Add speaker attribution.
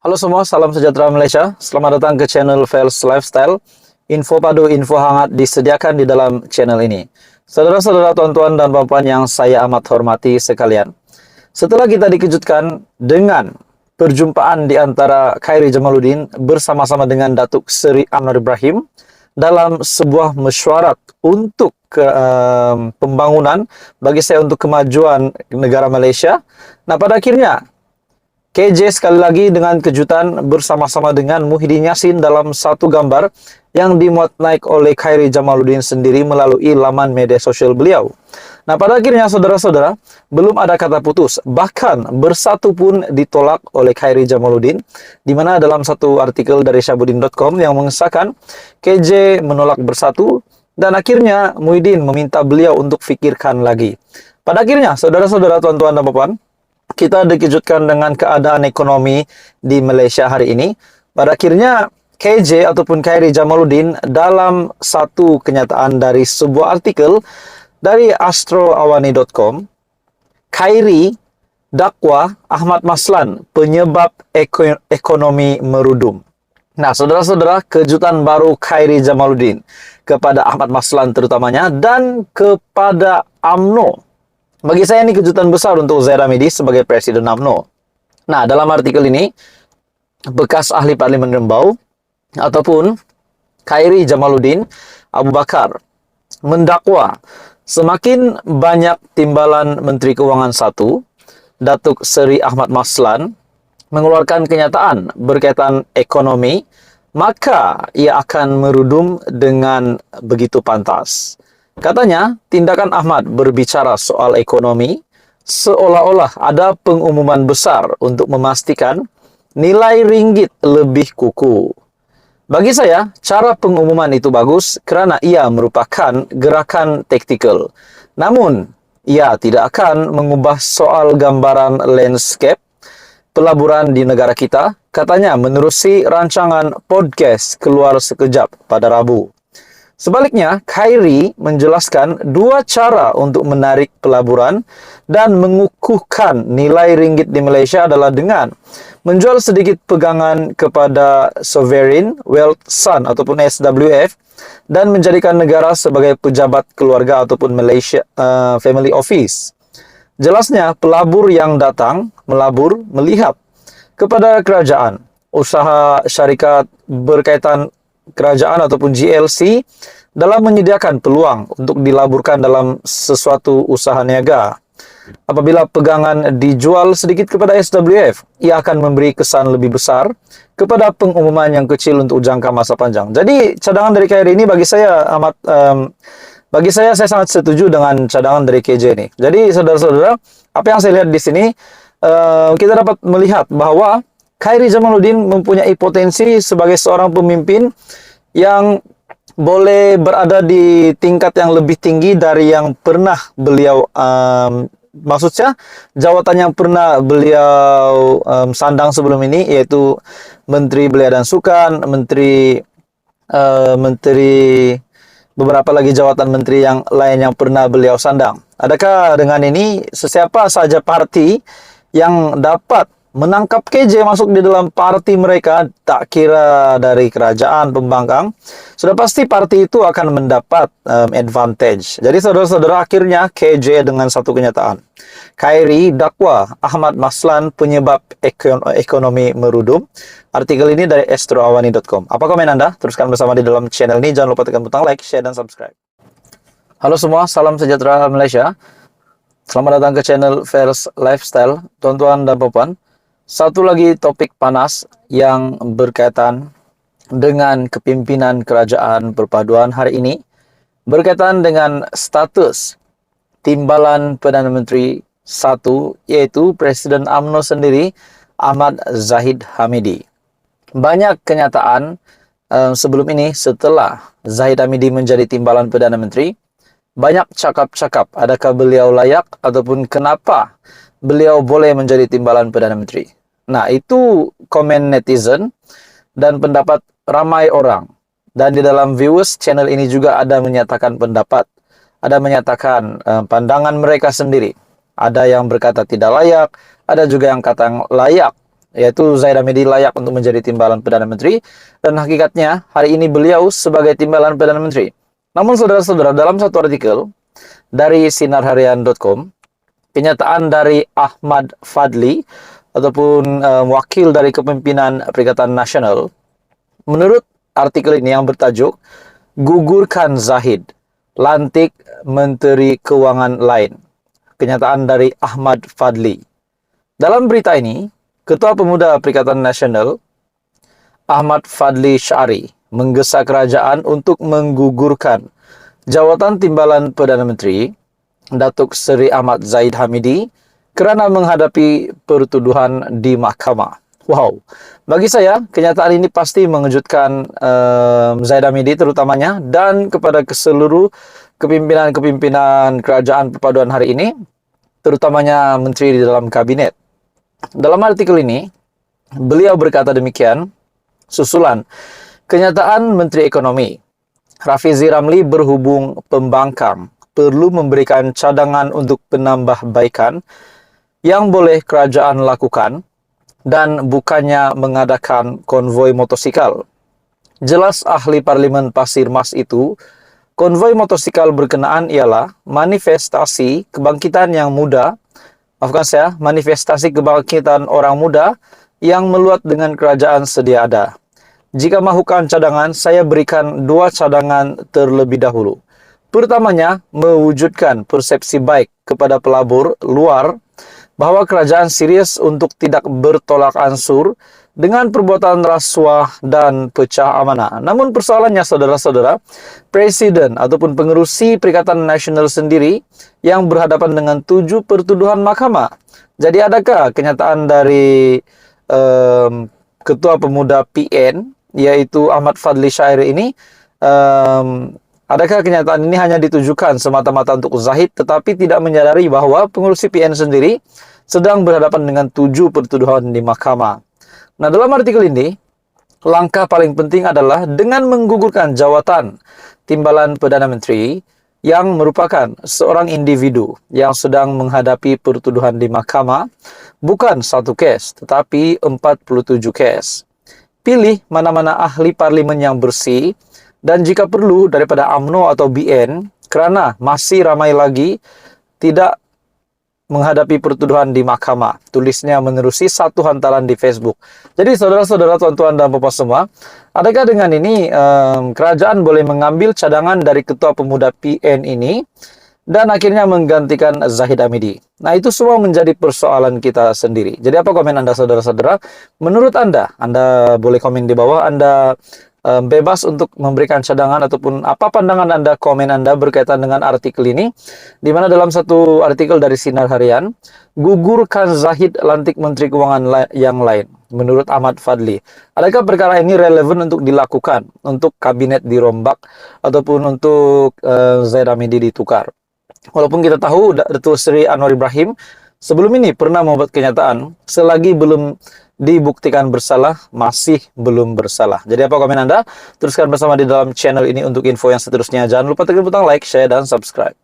Speaker 1: Halo semua, salam sejahtera Malaysia. Selamat datang ke channel Fels Lifestyle. Info padu, info hangat disediakan di dalam channel ini. Saudara-saudara, tuan-tuan dan puan yang saya amat hormati sekalian. Setelah kita dikejutkan dengan perjumpaan di antara Khairi Jamaluddin bersama-sama dengan Datuk Seri Anwar Ibrahim dalam sebuah mesyuarat untuk pembangunan, bagi saya untuk kemajuan negara Malaysia. Nah, pada akhirnya KJ sekali lagi dengan kejutan bersama-sama dengan Muhyiddin Yassin dalam satu gambar yang dimuat naik oleh Khairi Jamaluddin sendiri melalui laman media sosial beliau. Nah, pada akhirnya saudara-saudara, belum ada kata putus, bahkan bersatu pun ditolak oleh Khairi Jamaluddin, di mana dalam satu artikel dari Syabuddin.com yang mengesahkan KJ menolak bersatu, dan akhirnya Muhyiddin meminta beliau untuk fikirkan lagi. Pada akhirnya, saudara-saudara, tuan-tuan dan puan, kita dikejutkan dengan keadaan ekonomi di Malaysia hari ini. Pada akhirnya KJ ataupun Khairi Jamaluddin dalam satu kenyataan dari sebuah artikel dari astroawani.com, Khairi dakwa Ahmad Maslan penyebab ekonomi merudum. Nah, saudara-saudara, kejutan baru Khairi Jamaluddin kepada Ahmad Maslan terutamanya dan kepada UMNO. Bagi saya ini kejutan besar untuk Zahid Hamidi sebagai Presiden UMNO. Nah, dalam artikel ini, bekas ahli Parlimen Rembau ataupun Khairi Jamaluddin Abu Bakar mendakwa semakin banyak timbalan Menteri Keuangan 1, Datuk Seri Ahmad Maslan, mengeluarkan kenyataan berkaitan ekonomi, maka ia akan merudum dengan begitu pantas. Katanya, tindakan Ahmad berbicara soal ekonomi seolah-olah ada pengumuman besar untuk memastikan nilai ringgit lebih kukuh. Bagi saya, cara pengumuman itu bagus kerana ia merupakan gerakan taktikal. Namun, ia tidak akan mengubah soal gambaran landscape pelaburan di negara kita, katanya menerusi rancangan podcast Keluar Sekejap pada Rabu. Sebaliknya, Khairi menjelaskan dua cara untuk menarik pelaburan dan mengukuhkan nilai ringgit di Malaysia adalah dengan menjual sedikit pegangan kepada Sovereign Wealth Fund ataupun SWF dan menjadikan negara sebagai pejabat keluarga ataupun Malaysia Family Office. Jelasnya, pelabur yang datang melabur melihat kepada kerajaan, usaha syarikat berkaitan kerajaan ataupun GLC dalam menyediakan peluang untuk dilaburkan dalam sesuatu usaha niaga. Apabila pegangan dijual sedikit kepada SWF, ia akan memberi kesan lebih besar kepada pengumuman yang kecil untuk jangka masa panjang. Jadi cadangan dari Khairi ini bagi saya saya sangat setuju dengan cadangan dari KJ ini. Jadi saudara-saudara, apa yang saya lihat di sini, kita dapat melihat bahwa Khairi Jamaluddin mempunyai potensi sebagai seorang pemimpin yang boleh berada di tingkat yang lebih tinggi dari yang pernah beliau, maksudnya jawatan yang pernah beliau sandang sebelum ini, yaitu Menteri Belia dan Sukan, Menteri beberapa lagi jawatan menteri yang lain yang pernah beliau sandang. Adakah dengan ini sesiapa saja parti yang dapat menangkap KJ masuk di dalam parti mereka, tak kira dari kerajaan, pembangkang, sudah pasti parti itu akan mendapat advantage. Jadi saudara-saudara, akhirnya KJ dengan satu kenyataan, Khairi dakwa Ahmad Maslan penyebab ekonomi merudum. Artikel ini dari astroawani.com. Apa komen Anda? Teruskan bersama di dalam channel ini. Jangan lupa tekan butang like, share, dan subscribe. Halo semua, salam sejahtera Malaysia. Selamat datang ke channel Fels Lifestyle, tuan-tuan dan puan. Satu lagi topik panas yang berkaitan dengan kepimpinan kerajaan perpaduan hari ini, berkaitan dengan status timbalan Perdana Menteri 1, yaitu Presiden UMNO sendiri, Ahmad Zahid Hamidi. Banyak kenyataan sebelum ini setelah Zahid Hamidi menjadi timbalan Perdana Menteri, banyak cakap-cakap adakah beliau layak ataupun kenapa beliau boleh menjadi timbalan Perdana Menteri. Nah, itu komen netizen dan pendapat ramai orang. Dan di dalam viewers channel ini juga ada menyatakan pendapat, ada menyatakan pandangan mereka sendiri. Ada yang berkata tidak layak, ada juga yang kata layak. yaitu Zaid Hamidi layak untuk menjadi timbalan Perdana Menteri, dan hakikatnya hari ini beliau sebagai timbalan Perdana Menteri. Namun saudara-saudara, dalam satu artikel dari sinarharian.com, kenyataan dari Ahmad Fadli ataupun wakil dari kepemimpinan Perikatan Nasional, menurut artikel ini yang bertajuk "Gugurkan Zahid, lantik Menteri Keuangan lain". Kenyataan dari Ahmad Fadli. Dalam berita ini, Ketua Pemuda Perikatan Nasional Ahmad Fadli Syari menggesa kerajaan untuk menggugurkan jawatan timbalan Perdana Menteri Datuk Seri Ahmad Zaid Hamidi kerana menghadapi pertuduhan di mahkamah. Wow, bagi saya kenyataan ini pasti mengejutkan Zaid Hamidi terutamanya dan kepada keseluruh kepimpinan-kepimpinan kerajaan perpaduan hari ini, terutamanya menteri di dalam kabinet. Dalam artikel ini, beliau berkata demikian, susulan kenyataan Menteri Ekonomi Rafizi Ramli berhubung pembangkang perlu memberikan cadangan untuk penambahbaikan yang boleh kerajaan lakukan dan bukannya mengadakan konvoi motosikal. Jelas ahli Parlimen Pasir Mas itu, konvoi motosikal berkenaan ialah manifestasi kebangkitan yang muda, manifestasi kebangkitan orang muda yang meluat dengan kerajaan sedia ada. Jika mahukan cadangan, saya berikan 2 cadangan terlebih dahulu. Pertamanya, mewujudkan persepsi baik kepada pelabur luar bahwa kerajaan serius untuk tidak bertolak ansur dengan perbuatan rasuah dan pecah amanah. Namun persoalannya saudara-saudara, Presiden ataupun pengerusi Perikatan Nasional sendiri yang berhadapan dengan 7 pertuduhan mahkamah. Jadi adakah kenyataan dari Ketua Pemuda PN, yaitu Ahmad Fadli Syari ini, adakah kenyataan ini hanya ditujukan semata-mata untuk Zahid, tetapi tidak menyadari bahwa pengurusi PN sendiri sedang berhadapan dengan 7 pertuduhan di mahkamah. Nah, dalam artikel ini, langkah paling penting adalah dengan menggugurkan jawatan timbalan Perdana Menteri yang merupakan seorang individu yang sedang menghadapi pertuduhan di mahkamah, bukan 1 kes, tetapi 47 kes. Pilih mana-mana ahli parlimen yang bersih, dan jika perlu daripada UMNO atau BN, kerana masih ramai lagi tidak menghadapi pertuduhan di mahkamah. Tulisnya menerusi satu hantaran di Facebook. Jadi saudara-saudara, tuan-tuan dan puan semua, adakah dengan ini kerajaan boleh mengambil cadangan dari Ketua Pemuda PN ini dan akhirnya menggantikan Zahid Hamidi? Nah, itu semua menjadi persoalan kita sendiri. Jadi apa komen Anda saudara-saudara? Menurut Anda boleh komen di bawah. Anda bebas untuk memberikan cadangan ataupun apa pandangan Anda, komen Anda berkaitan dengan artikel ini, di mana dalam satu artikel dari Sinar Harian, gugurkan Zahid lantik Menteri Keuangan yang lain, menurut Ahmad Fadli. Adakah perkara ini relevan untuk dilakukan, untuk kabinet dirombak, ataupun untuk Zaid Hamidi ditukar? Walaupun kita tahu Datuk Seri Anwar Ibrahim sebelum ini pernah membuat kenyataan, selagi belum dibuktikan bersalah, masih belum bersalah. Jadi apa komen Anda? Teruskan bersama di dalam channel ini untuk info yang seterusnya. Jangan lupa tekan butang like, share, dan subscribe.